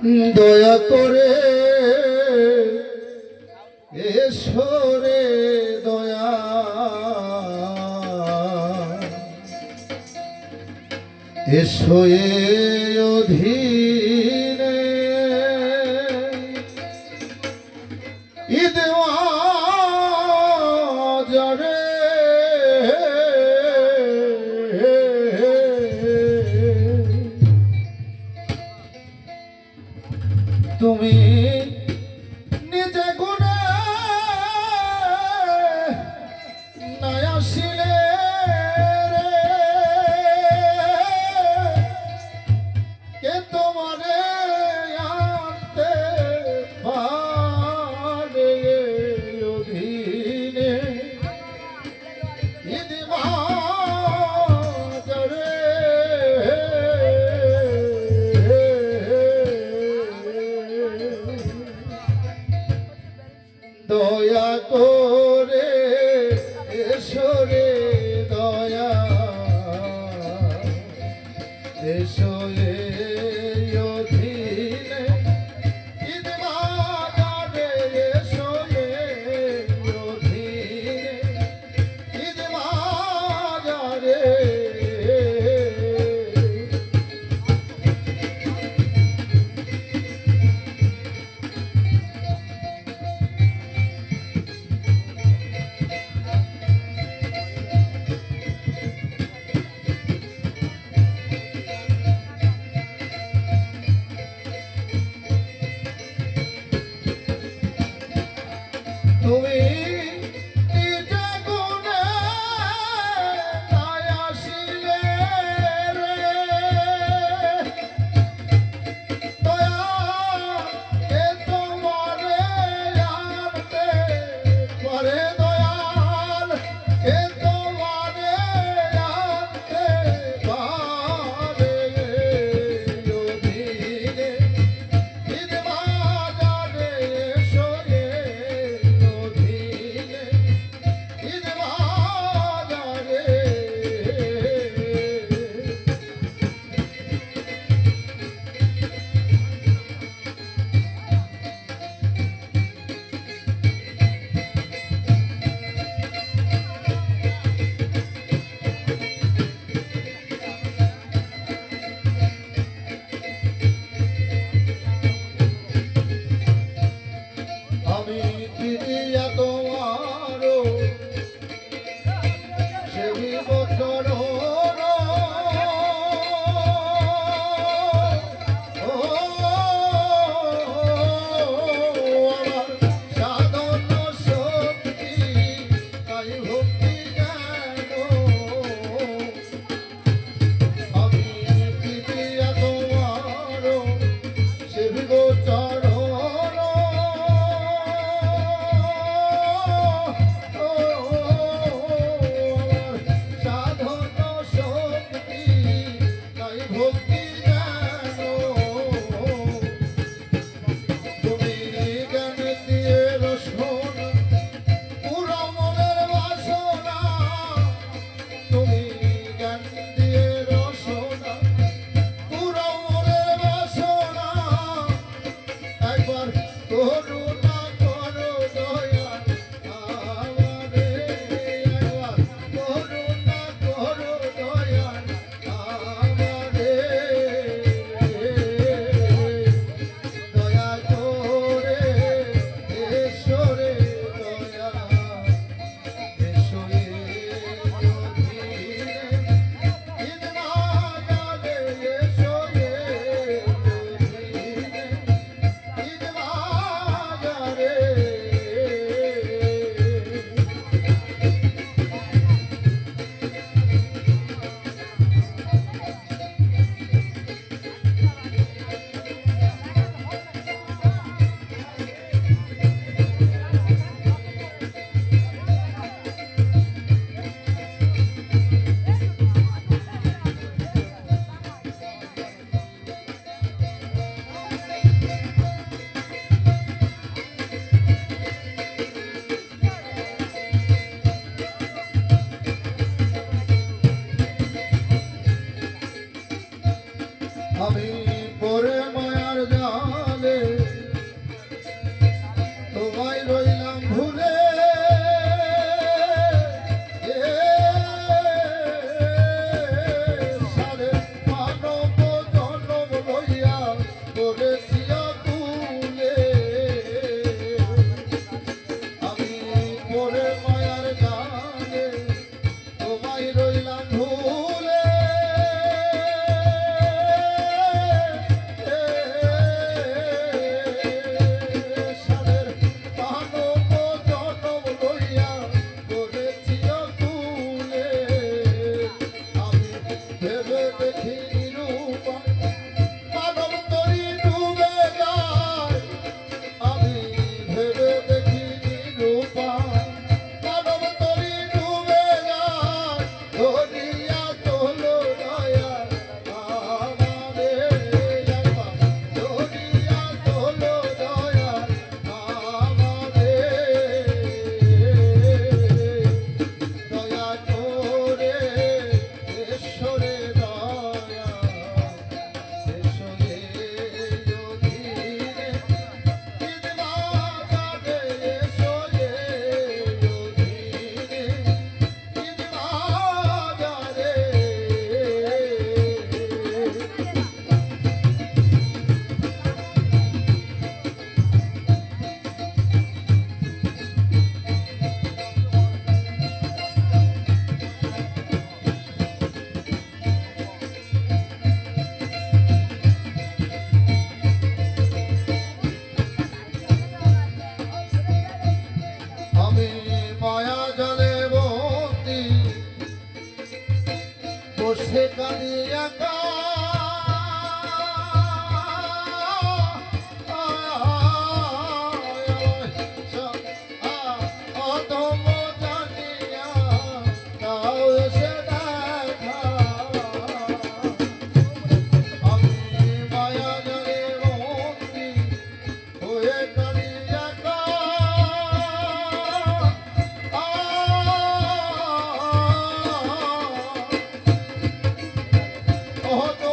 দয়া করে এসো রে দয়া এসো এ অধীনে ঈদ আজরে তুমি নিজে গুণে নাই আসিলে রে কে তোমারে আনতে পারে অধীনে ঈদ বাজারে দয়া করে এসো রে দয়া এসো এ অধীনে ঈদ বাজারে এসো এ অধীনে ঈদ বাজারে তুমি নিজে গুণে নাই আসিলে রে দয়া কে তোমারে আনতে পারে দয়াল কে তোমারে আনতে পারে অধীনে ঈদ বাজারে এসো রে আমি ফিরিয়া তোমারও সেবি বছর আমার সাধন শক্তি তাই ভক্তি জ্ঞান আমি ফিরিয়া তোমারও সেবি বছর আমি পরে মায়ার যা ভেবে দেখি রূপা মানব তরি ডুবে যায় আমি ভেবে দেখি রূপা মানব তরি ডুবে যায় ধরিয়া তোলো দয়া আমারে ধরিয়া তোলো দয়া আমারে দয়া করে ঈশ্বরে দয়া ঈশ্বরে অধীনে বিধবা যাবে ঈশ্বরে অধীনে বিধবা যাবে আমি মায়া জলে বন্দি বসে কাঁদি একা অধম জানিয়া তাও এসে দেখা আমি মায়া জলে বন্দি হয়ে কাঁদি একা Oh,